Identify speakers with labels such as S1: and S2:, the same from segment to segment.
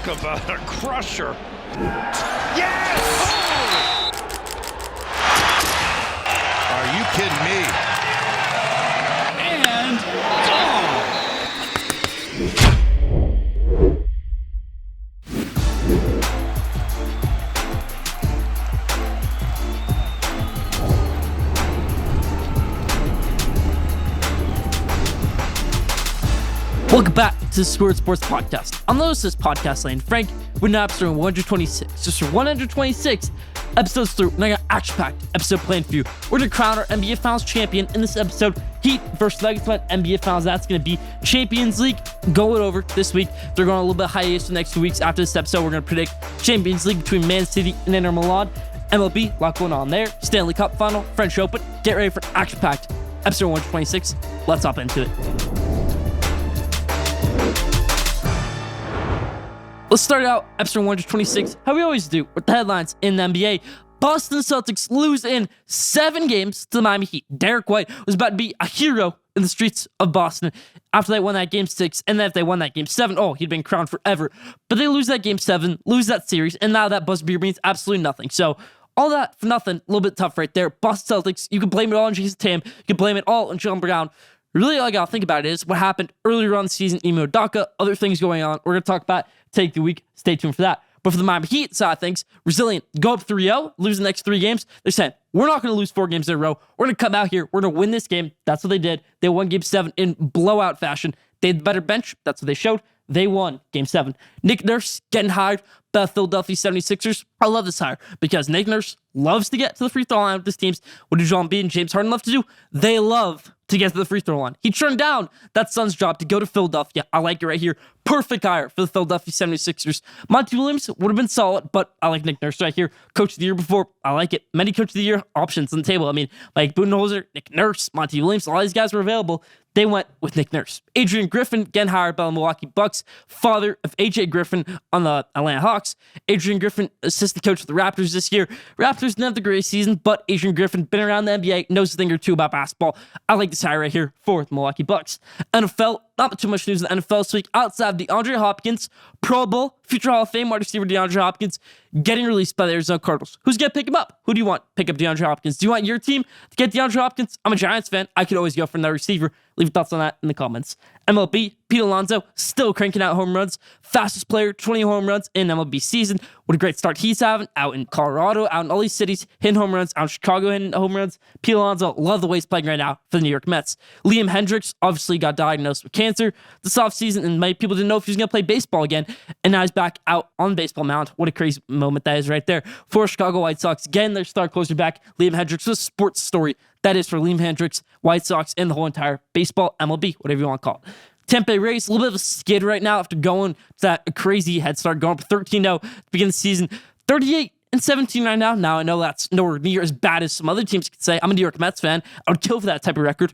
S1: Talk about a crusher. Yes! Oh!
S2: Are you kidding me?
S1: And gone!
S3: Welcome back to the Schoolyard Sports Podcast. I'm the host of this podcast, Lane Frank. We're now episode 126. Just for 126 episodes through, and I got action-packed episode planned for you. We're going to crown our NBA Finals champion in this episode. Heat versus Nuggets went NBA Finals. That's going to be Champions League going over this week. They're going a little bit hiatus for the next 2 weeks. After this episode, we're going to predict Champions League between Man City and Inter Milan. MLB, a lot going on there. Stanley Cup Final, French Open. Get ready for action-packed episode 126. Let's hop into it. Let's start out episode 126, how we always do, with the headlines in the NBA. Boston Celtics lose in 7 games to the Miami Heat. Derek White was about to be a hero in the streets of Boston after they won that game 6, and then if they won that game 7, he'd been crowned forever. But they lose that game 7, lose that series, and now that buzzer beater means absolutely nothing. So all that for nothing, a little bit tough right there. Boston Celtics, you can blame it all on Jason Tatum, you can blame it all on Jaylen Brown. Really, all I gotta think about it is what happened earlier on the season, Ime Udoka, other things going on. We're gonna talk about take the week. Stay tuned for that. But for the Miami Heat side of things, resilient, go up 3-0, lose the next 3 games. They're saying, we're not gonna lose 4 games in a row. We're gonna come out here, we're gonna win this game. That's what they did. They won game 7 in blowout fashion. They had the better bench. That's what they showed. They won game 7. Nick Nurse getting hired by the Philadelphia 76ers. I love this hire because Nick Nurse loves to get to the free throw line with his teams. What do Joel Embiid and James Harden love to do? They love to get to the free throw line. He turned down that Suns job to go to Philadelphia. I like it right here. Perfect hire for the Philadelphia 76ers. Monty Williams would have been solid, but I like Nick Nurse right here. Coach of the year before. I like it. Many Coach of the Year options on the table. I mean, like Budenholzer, Nick Nurse, Monty Williams, a lot of these guys were available. They went with Nick Nurse. Adrian Griffin, getting hired by the Milwaukee Bucks, father of AJ Griffin on the Atlanta Hawks. Adrian Griffin, assistant coach of the Raptors this year. Raptors didn't have the greatest season, but Adrian Griffin, been around the NBA, knows a thing or two about basketball. I like this hire right here for the Milwaukee Bucks. NFL, not too much news in the NFL this week outside of DeAndre Hopkins, Pro Bowl, future Hall of Fame wide receiver DeAndre Hopkins, getting released by the Arizona Cardinals. Who's going to pick him up? Who do you want? Pick up DeAndre Hopkins. Do you want your team to get DeAndre Hopkins? I'm a Giants fan. I could always go for another receiver. Leave your thoughts on that in the comments. MLB, Pete Alonso still cranking out home runs. Fastest player, 20 home runs in MLB season. What a great start he's having out in Colorado, out in all these cities, hitting home runs, out in Chicago hitting home runs. Pete Alonso, love the way he's playing right now for the New York Mets. Liam Hendricks obviously got diagnosed with cancer this offseason, and many people didn't know if he was going to play baseball again, and now he's back out on the baseball mound. What a crazy moment that is right there. For Chicago White Sox, getting their star closer back, Liam Hendricks, was a sports story. That is for Liam Hendricks, White Sox, and the whole entire baseball, MLB, whatever you want to call it. Tampa Bay Rays, a little bit of a skid right now after going to that crazy head start, going up 13-0 to begin the season. 38-17 right now. Now, I know that's nowhere near as bad as some other teams could say. I'm a New York Mets fan. I would kill for that type of record.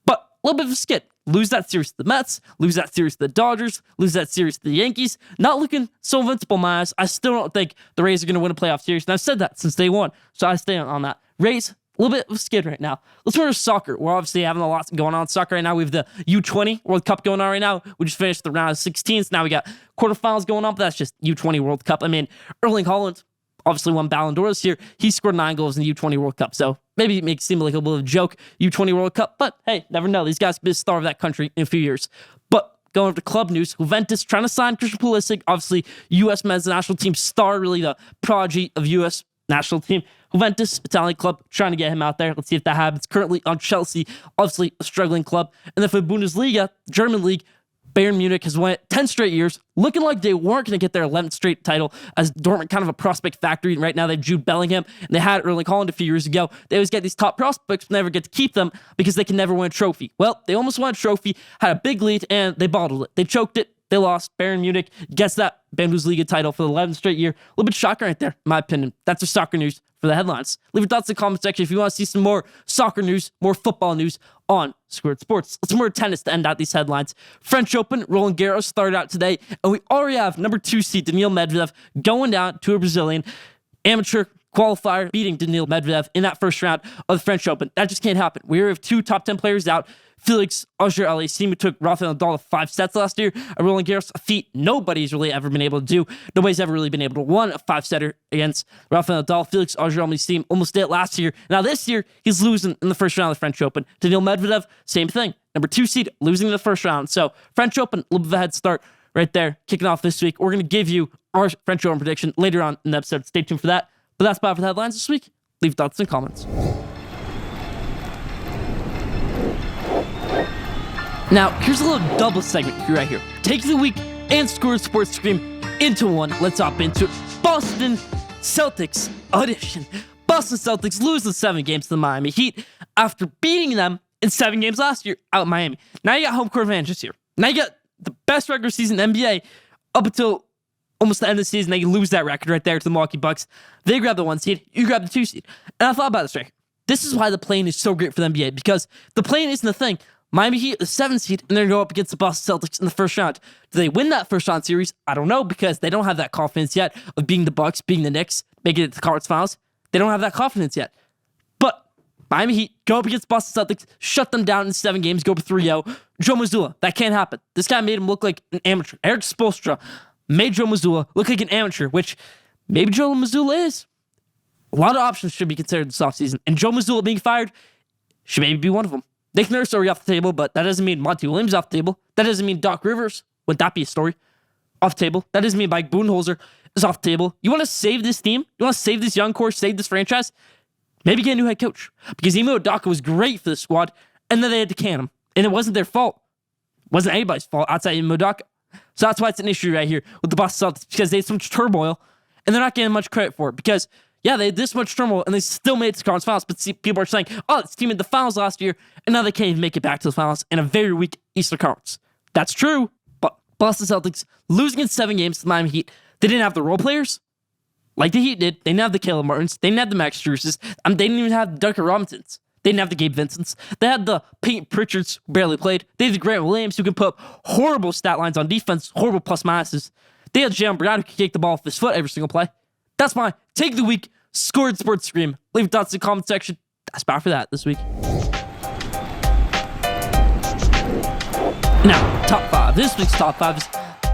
S3: But a little bit of a skid. Lose that series to the Mets, lose that series to the Dodgers, lose that series to the Yankees. Not looking so invincible, my eyes. I still don't think the Rays are going to win a playoff series, and I've said that since day one, so I stay on that. Rays, a little bit of a skid right now. Let's move to soccer. We're obviously having a lot going on in soccer right now. We have the U20 World Cup going on right now. We just finished the round of 16s. Now we got quarterfinals going on, but that's just U20 World Cup. I mean, Erling Haaland obviously won Ballon d'Or this year. He scored 9 goals in the U20 World Cup, so maybe it makes it seem like a bit of a joke, U20 World Cup, but hey, never know. These guys could be the star of that country in a few years. But going over to club news, Juventus trying to sign Christian Pulisic, obviously U.S. men's national team star, really the prodigy of U.S. national team. Juventus, Italian club, trying to get him out there. Let's see if that happens. Currently on Chelsea, obviously a struggling club. And then for the Bundesliga, German league, Bayern Munich has won it 10 straight years, looking like they weren't going to get their 11th straight title, as Dortmund kind of a prospect factory. Right now they have Jude Bellingham, and they had Erling Haaland a few years ago. They always get these top prospects, but never get to keep them because they can never win a trophy. Well, they almost won a trophy, had a big lead, and they bottled it. They choked it. They lost. Bayern Munich gets that Bundesliga title for the 11th straight year. A little bit shocking right there, in my opinion. That's the soccer news for the headlines. Leave your thoughts in the comment section if you want to see some more soccer news, more football news on Schoolyard Sports. Let's move to tennis to end out these headlines. French Open, Roland Garros started out today, and we already have number 2 seed Daniil Medvedev going down to a Brazilian amateur qualifier, beating Daniil Medvedev in that first round of the French Open. That just can't happen. We have 2 top 10 players out. Felix Auger-Aliassime took Rafael Nadal to 5 sets last year at Roland Garros, a feat nobody's really ever been able to do. Nobody's ever really been able to win a 5-setter against Rafael Nadal. Felix Auger-Aliassime almost did it last year. Now this year, he's losing in the first round of the French Open. Daniil Medvedev, same thing. Number 2 seed, losing in the first round. So French Open, a little bit of a head start right there, kicking off this week. We're going to give you our French Open prediction later on in the episode. Stay tuned for that. But that's about for the headlines this week. Leave thoughts in the comments. Now, here's a little double segment for you right here. Take the week and Score Sports Stream into one. Let's hop into it. Boston Celtics edition. Boston Celtics lose the 7 games to the Miami Heat after beating them in 7 games last year out in Miami. Now you got home court advantage this year. Now you got the best regular season in the NBA up until almost the end of the season. They lose that record right there to the Milwaukee Bucks. They grab the 1 seed. You grab the 2 seed. And I thought about this right here. This is why the play-in is so great for the NBA, because the play-in isn't the thing. Miami Heat, the 7th seed, and they're going to go up against the Boston Celtics in the first round. Do they win that first round series? I don't know, because they don't have that confidence yet of being the Bucks, being the Knicks, making it to the conference finals. They don't have that confidence yet. But Miami Heat go up against Boston Celtics, shut them down in 7 games, go up 3-0. Joe Mazzulla, that can't happen. This guy made him look like an amateur. Eric Spoelstra made Joe Mazzulla look like an amateur, which maybe Joe Mazzulla is. A lot of options should be considered this offseason, and Joe Mazzulla being fired should maybe be one of them. Nick Nurse already off the table, but that doesn't mean Monty Williams off the table. That doesn't mean Doc Rivers, would that be a story, off the table. That doesn't mean Mike Budenholzer is off the table. You want to save this team? You want to save this young core, save this franchise? Maybe get a new head coach. Because Imo Udoka was great for the squad, and then they had to can him. And it wasn't their fault. It wasn't anybody's fault outside Imo Udoka. So that's why it's an issue right here with the Boston Celtics, because they had so much turmoil, and they're not getting much credit for it. Because yeah, they had this much turmoil, and they still made it to the conference finals. But see, people are saying, oh, this team made the finals last year, and now they can't even make it back to the finals in a very weak Eastern Conference. That's true, but Boston Celtics losing in 7 games to the Miami Heat. They didn't have the role players like the Heat did. They didn't have the Caleb Martins. They didn't have the Max Struces. They didn't even have the Duncan Robinsons. They didn't have the Gabe Vincents. They had the Peyton Pritchards, who barely played. They had the Grant Williams, who can put up horrible stat lines on defense, horrible plus minuses. They had Jalen Brown, who can kick the ball off his foot every single play. That's my take of the week. Scored Sports Stream. Leave your thoughts in the comment section. That's about for that this week. Now, top 5. This week's top 5 is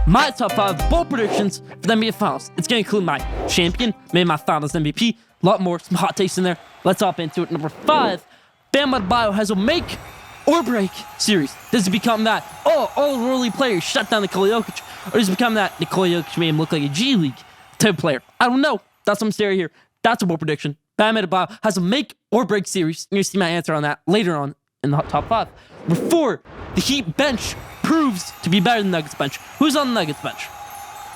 S3: my top 5 bold predictions for the NBA Finals. It's going to include my champion, maybe my Finals MVP, a lot more, some hot takes in there. Let's hop into it. Number 5, Bam Adebayo has a make or break series. Does it become that, all early players shut down Nikola Jokic, or does it become that Nikola Jokic made him look like a G League type player? I don't know. That's what I'm staring here. That's a bold prediction. Bam Adebayo has a make or break series. You're going to see my answer on that later on in the top 5. Number 4, the Heat bench proves to be better than the Nuggets bench. Who's on the Nuggets bench?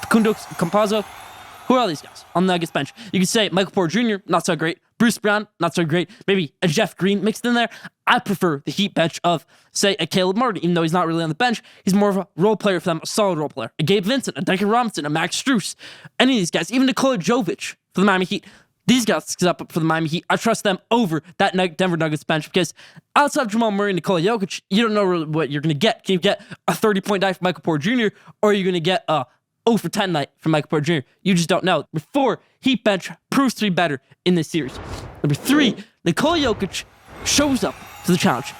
S3: Facundo Campazzo. Who are all these guys on the Nuggets bench? You could say Michael Porter Jr., not so great. Bruce Brown, not so great. Maybe a Jeff Green mixed in there. I prefer the Heat bench of, say, a Caleb Martin, even though he's not really on the bench. He's more of a role player for them, a solid role player. A Gabe Vincent, a Duncan Robinson, a Max Strus. Any of these guys, even Nikola Jovic for the Miami Heat. These guys up for the Miami Heat. I trust them over that Denver Nuggets bench, because outside of Jamal Murray and Nikola Jokic, you don't know really what you're going to get. Can you get a 30-point night from Michael Porter Jr., or are you going to get a 0 for 10 night from Michael Porter Jr.? You just don't know. Number 4, Heat bench proves to be better in this series. Number 3, Nikola Jokic shows up to the challenge.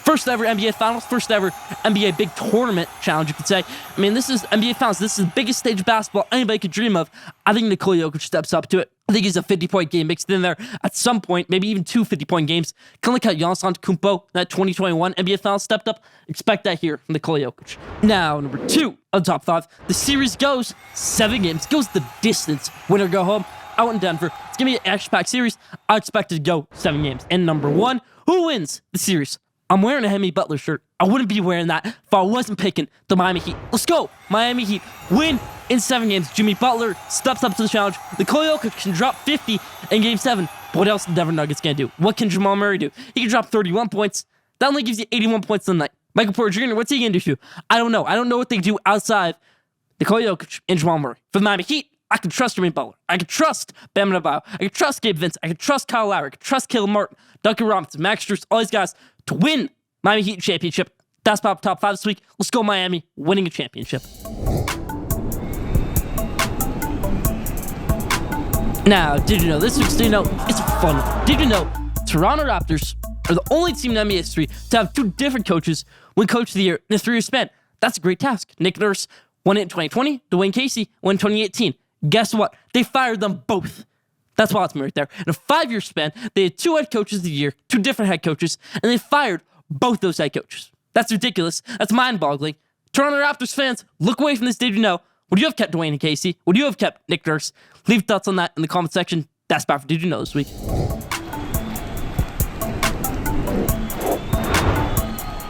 S3: First ever NBA Finals, first ever NBA big tournament challenge, you could say. I mean, this is NBA Finals. This is the biggest stage of basketball anybody could dream of. I think Nikola Jokic steps up to it. I think he's a 50-point game mixed in there at some point, maybe even 2 50-point games. Kind of like how Giannis Antetokounmpo, that 2021 NBA Finals stepped up. Expect that here from Nikola Jokic. Now, number 2 on the top 5. The series goes 7 games, goes the distance. Winner go home. Out in Denver. It's going to be an action-packed series. I expect it to go 7 games. And number 1, who wins the series? I'm wearing a Hemi Butler shirt. I wouldn't be wearing that if I wasn't picking the Miami Heat. Let's go. Miami Heat win in 7 games. Jimmy Butler steps up to the challenge. Nikola Jokic can drop 50 in Game 7. But what else the Denver Nuggets can do? What can Jamal Murray do? He can drop 31 points. That only gives you 81 points in the night. Michael Porter Jr., what's he going to do? I don't know. I don't know what they do outside Nikola Jokic and Jamal Murray. For the Miami Heat, I can trust Jimmy Butler. I can trust Bam Adebayo. I can trust Gabe Vincent. I can trust Kyle Lowry. I can trust Caleb Martin, Duncan Robinson, Max Strus, all these guys to win Miami Heat championship. That's Pop Top 5 this week. Let's go Miami winning a championship. Now, did you know this week's Did you know it's fun? Did you know Toronto Raptors are the only team in NBA history to have two different coaches win Coach of the Year in a 3-year span. That's a great task. Nick Nurse won it in 2020. Dwayne Casey won in 2018. Guess what? They fired them both. That's wild to me right there. In a 5-year span, they had two head coaches of the year, two different head coaches, and they fired both those head coaches. That's ridiculous. That's mind-boggling. Toronto Raptors fans, look away from this. Did you know? Would you have kept Dwayne and Casey? Would you have kept Nick Nurse? Leave thoughts on that in the comment section. That's about for Did You Know this week.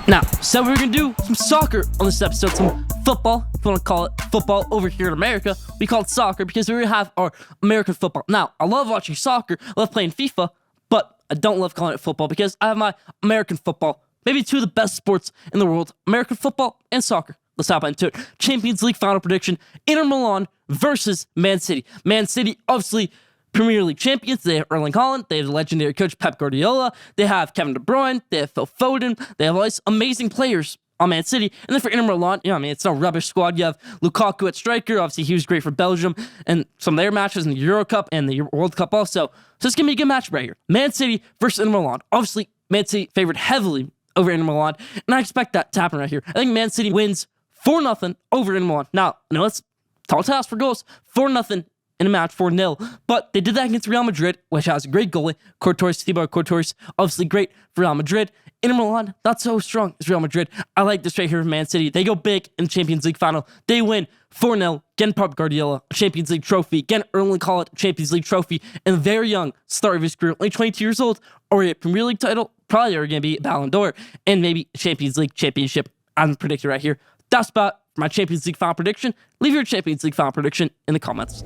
S3: Now, so we're going to do some soccer on this episode, some football, if you want to call it football over here in America. We call it soccer because we have our American football. Now, I love watching soccer, I love playing FIFA, but I don't love calling it football because I have my American football. Maybe two of the best sports in the world, American football and soccer. Let's hop into it. Champions League final prediction, Inter Milan versus Man City. Man City, obviously, Premier League champions. They have Erling Haaland. They have the legendary coach Pep Guardiola. They have Kevin De Bruyne. They have Phil Foden. They have all these amazing players on Man City. And then for Inter Milan, it's no rubbish squad. You have Lukaku at striker. Obviously, he was great for Belgium and some of their matches in the Euro Cup and the World Cup also. So it's going to be a good match right here. Man City versus Inter Milan. Obviously, Man City favored heavily over Inter Milan, and I expect that to happen right here. I think Man City wins 4-0 over Inter Milan. Now, I know it's tall task for goals. 4-0 in a match, 4-0. But they did that against Real Madrid, which has a great goalie, Thibaut Courtois, obviously great for Real Madrid. Inter Milan, not so strong as Real Madrid. I like this right here from Man City. They go big in the Champions League final. They win 4-0. Again, Pep Guardiola, Champions League trophy. Again, Erling Haaland, Champions League trophy. And very young start of his career, only 22 years old, or a Premier League title. Probably are going to be Ballon d'Or and maybe Champions League championship. I'm predicting right here. That's about my Champions League final prediction. Leave your Champions League final prediction in the comments.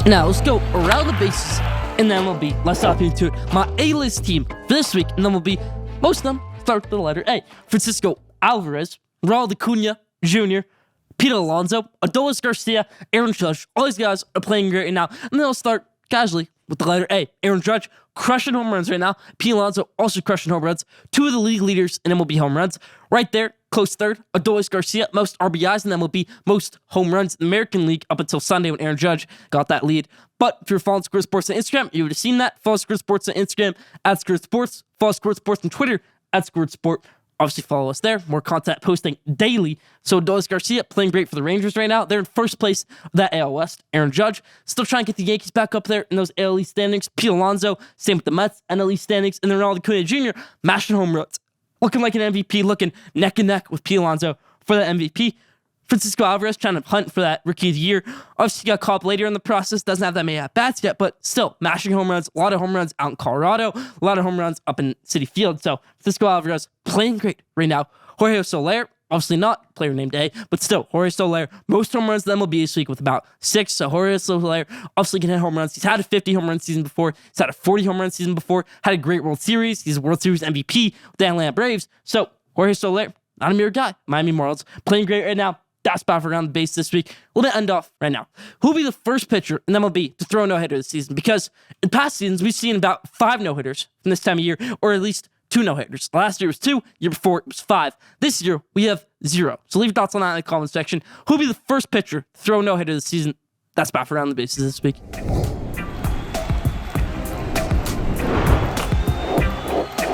S3: Now, let's go around the bases in the MLB. Let's hop into it. My A-list team for this week in the MLB, most of them start with the letter A. Francisco Alvarez, Ronald Acuna Jr., Pete Alonso, Adolis Garcia, Aaron Judge. All these guys are playing great right now. And then I'll start casually with the letter A. Aaron Judge crushing home runs right now. Pete Alonso also crushing home runs. Two of the league leaders in MLB home runs. Right there, close third. Adolis Garcia, most RBIs in MLB, most home runs in the American League up until Sunday when Aaron Judge got that lead. But if you're following Square Sports on Instagram, you would have seen that. Follow Square Sports on Instagram at Square Sports. Follow Square Sports on Twitter at Square Sport. Obviously, follow us there. More content posting daily. So, Adolis Garcia playing great for the Rangers right now. They're in first place of that AL West. Aaron Judge still trying to get the Yankees back up there in those AL East standings. Pete Alonso, same with the Mets, NL East standings. And then Ronald Acuna Jr. mashing home runs. Looking like an MVP, looking neck and neck with Pete Alonso for that MVP. Francisco Alvarez trying to hunt for that Rookie of the Year. Obviously, got caught up later in the process. Doesn't have that many at-bats yet, but still, mashing home runs. A lot of home runs out in Colorado. A lot of home runs up in Citi Field. So, Francisco Alvarez playing great right now. Jorge Soler, obviously not player named A, but still, Jorge Soler, most home runs in the MLB this week with about 6. So, Jorge Soler obviously can hit home runs. He's had a 50 home run season before. He's had a 40 home run season before. Had a great World Series. He's a World Series MVP with the Atlanta Braves. So, Jorge Soler, not a mere guy. Miami Marlins, playing great right now. That's about for around the base this week. We'll end off right now. Who will be the first pitcher in MLB to throw a no-hitter this season? Because in past seasons, we've seen about 5 no-hitters from this time of year, or at least 2 no-hitters. Last year was 2, year before it was 5. This year, we have 0. So leave your thoughts on that in the comment section. Who will be the first pitcher to throw a no-hitter this season? That's about for around the bases this week.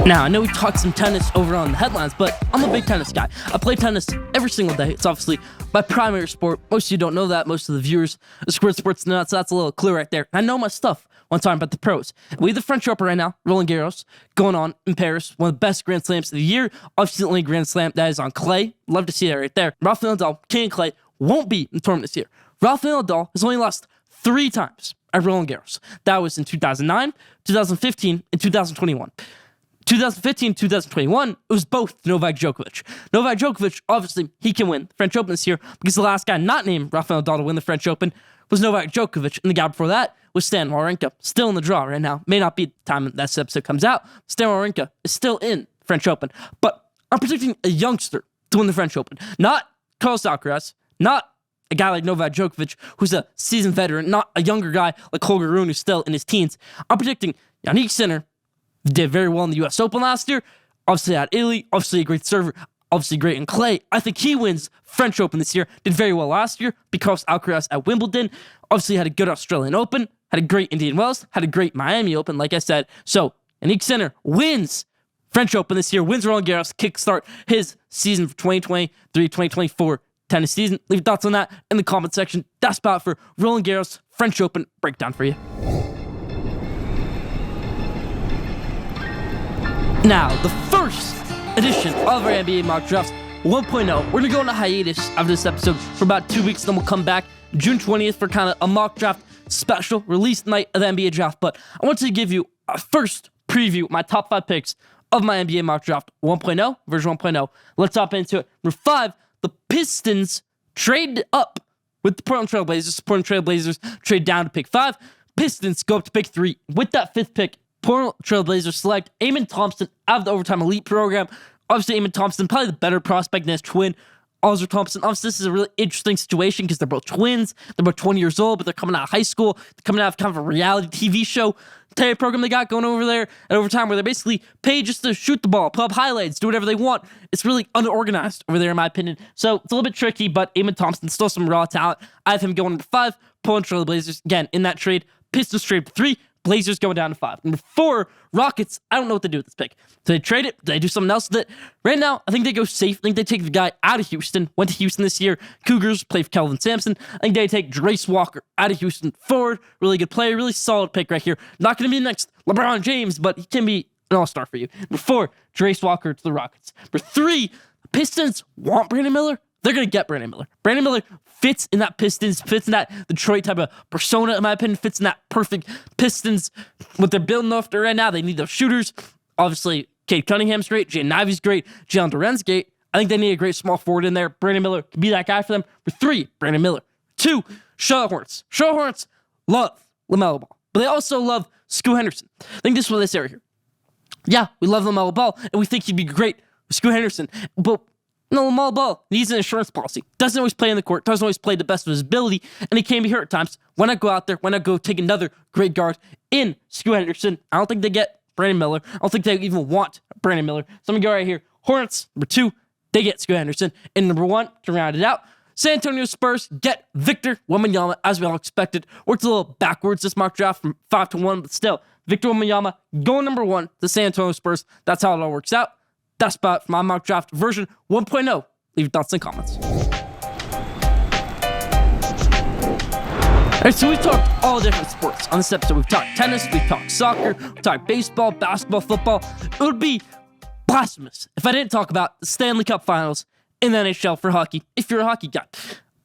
S3: Now, I know we talked some tennis over on the headlines, but I'm a big tennis guy. I play tennis every single day. It's obviously my primary sport. Most of you don't know that. Most of the viewers of Square Sports know that, so that's a little clue right there. I know my stuff when I'm talking about the pros. We have the French Open right now, Roland Garros, going on in Paris. One of the best Grand Slams of the year. Obviously, the only Grand Slam that is on clay. Love to see that right there. Rafael Nadal, king of clay, won't be in the tournament this year. Rafael Nadal has only lost 3 times at Roland Garros. That was in 2009, 2015, and 2021. 2015, 2021, it was both Novak Djokovic. Novak Djokovic, obviously, he can win the French Open this year because the last guy not named Rafael Nadal to win the French Open was Novak Djokovic. And the guy before that was Stan Wawrinka, still in the draw right now. May not be the time that this episode comes out. Stan Wawrinka is still in French Open. But I'm predicting a youngster to win the French Open. Not Carlos Alcaraz, not a guy like Novak Djokovic, who's a seasoned veteran, not a younger guy like Holger Rune, who's still in his teens. I'm predicting Yannick Sinner, did very well in the U.S. Open last year. Obviously at Italy. Obviously a great server. Obviously great in clay. I think he wins French Open this year. Did very well last year because Alcaraz at Wimbledon. Obviously had a good Australian Open. had a great Indian Wells, had a great Miami Open, like I said. So, Yannick Sinner wins French Open this year, wins Roland Garros, kickstart his season for 2023-2024 tennis season. Leave your thoughts on that in the comment section. That's about for Roland Garros French Open breakdown for you. Now, the first edition of our NBA mock drafts 1.0. We're going to go on a hiatus after this episode for about 2 weeks, then we'll come back June 20th for kind of a mock draft special release night of the NBA draft. But I want to give you a first preview, my top 5 picks of my NBA mock draft 1.0, version 1.0. Let's hop into it. Number 5, the Pistons trade up with the Portland Trail Blazers. Portland Trail Blazers trade down to pick 5. Pistons go up to pick 3. With that 5th pick, Portland Trail Blazers select Amen Thompson out of the Overtime Elite program. Obviously, Amen Thompson, probably the better prospect than his twin, Oscar Thompson. Obviously, this is a really interesting situation because they're both twins. They're both 20 years old, but they're coming out of high school. They're coming out of kind of a reality TV show type program they got going over there at Overtime, where they're basically paid just to shoot the ball, put up highlights, do whatever they want. It's really unorganized over there, in my opinion. So it's a little bit tricky, but Amen Thompson, still some raw talent. I have him going number 5. Portland Trail Blazers, again, in that trade. Pistons trade 3. Blazers going down to 5. Number 4, Rockets. I don't know what to do with this pick. Do they trade it? Do they do something else with it? Right now, I think they go safe. I think they take the guy out of Houston. Went to Houston this year. Cougars play for Kelvin Sampson. I think they take Drace Walker out of Houston. Forward, really good player, really solid pick right here. Not going to be the next LeBron James, but he can be an all-star for you. Number 4, Drace Walker to the Rockets. Number 3, Pistons want Brandon Miller. They're going to get Brandon Miller. Brandon Miller fits in that Pistons, fits in that Detroit type of persona, in my opinion, fits in that perfect Pistons. What they're building after right now, they need those shooters. Obviously, Cade Cunningham's great. Jaden Ivey's great. Jalen Duren's great. I think they need a great small forward in there. Brandon Miller could be that guy for them. Number 3, Brandon Miller. 2, Charlotte Hornets. Charlotte Hornets love LaMelo Ball, but they also love Scoot Henderson. I think this is what they say right here. Yeah, we love LaMelo Ball, and we think he'd be great with Scoot Henderson, but no, LaMelo Ball needs an insurance policy. Doesn't always play in the court. Doesn't always play the best of his ability. And he can be hurt at times. Why not go out there? Why not go take another great guard in Scoot Henderson? I don't think they get Brandon Miller. I don't think they even want Brandon Miller. So I'm going to go right here. Hornets, number 2, they get Scoot Henderson. And number 1, to round it out, San Antonio Spurs get Victor Wembanyama, as we all expected. Worked a little backwards this mock draft from 5 to 1, but still, Victor Wembanyama going number 1 to San Antonio Spurs. That's how it all works out. That's about for my mock draft version 1.0. Leave your thoughts in the comments. All right, so we've talked all different sports on this episode. We've talked tennis, we've talked soccer, we've talked baseball, basketball, football. It would be blasphemous if I didn't talk about the Stanley Cup Finals in the NHL for hockey, if you're a hockey guy.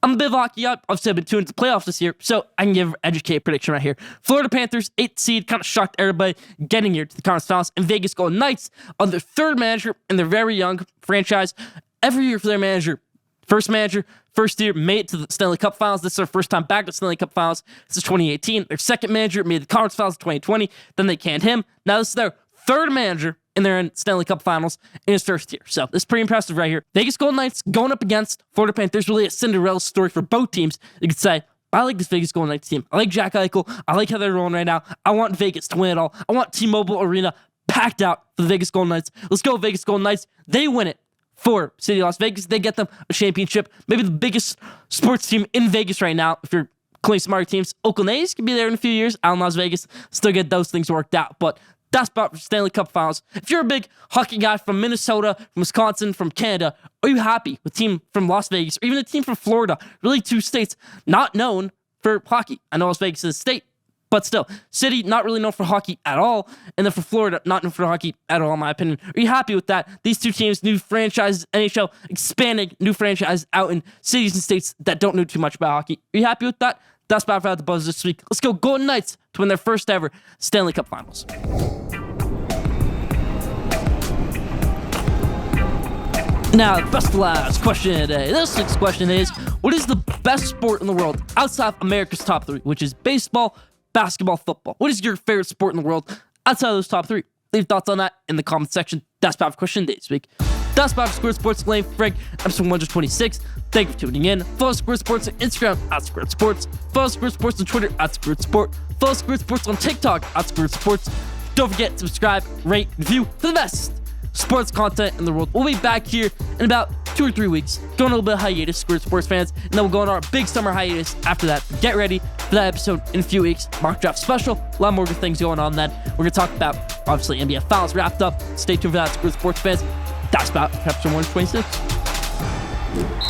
S3: I'm a bit of a hockey guy. Obviously, I've been tuned to the playoffs this year, so I can give an educated prediction right here. Florida Panthers, 8th seed, kind of shocked everybody getting here to the conference finals. And Vegas Golden Knights on their 3rd manager in their very young franchise. Every year for their manager, first year, made it to the Stanley Cup Finals. This is their first time back to the Stanley Cup Finals. This is 2018. Their 2nd manager made the conference finals in 2020. Then they canned him. Now this is their 3rd manager in their Stanley Cup Finals in his 1st year. So this is pretty impressive right here. Vegas Golden Knights going up against Florida Panthers. Really a Cinderella story for both teams. You could say, I like this Vegas Golden Knights team. I like Jack Eichel. I like how they're rolling right now. I want Vegas to win it all. I want T-Mobile Arena packed out for the Vegas Golden Knights. Let's go, Vegas Golden Knights. They win it for City of Las Vegas. They get them a championship. Maybe the biggest sports team in Vegas right now. If you're calling smart teams, Oakland A's could be there in a few years. Out in Las Vegas, still get those things worked out. But that's about Stanley Cup Finals. If you're a big hockey guy from Minnesota, from Wisconsin, from Canada, are you happy with a team from Las Vegas or even a team from Florida? Really 2 states not known for hockey. I know Las Vegas is a state, but still, city not really known for hockey at all. And then for Florida, not known for hockey at all, in my opinion. Are you happy with that? These 2 teams, new franchises, NHL expanding new franchises out in cities and states that don't know too much about hockey. Are you happy with that? That's about the buzz this week. Let's go Golden Knights to win their 1st ever Stanley Cup Finals. Now, best for last question today. This week's question is, what is the best sport in the world outside of America's top 3, which is baseball, basketball, football? What is your favorite sport in the world outside of those top 3? Leave thoughts on that in the comment section. That's about for question this week. That's about for Squared Sports. Lane Frank, episode 126. Thank you for tuning in. Follow Squared Sports on Instagram @Squared Sports. Follow Squared Sports on Twitter @Squared Sport. Follow Squared Sports on TikTok @Squared Sports. Don't forget to subscribe, rate, review for the best sports content in the world. We'll be back here in about 2 or 3 weeks. Going a little bit of hiatus, Squared Sports fans, and then we'll go on our big summer hiatus after that. Get ready for that episode in a few weeks. Mock draft special. A lot more good things going on then. We're going to talk about, obviously, NBA Finals wrapped up. Stay tuned for that, sports fans. That's about episode 126.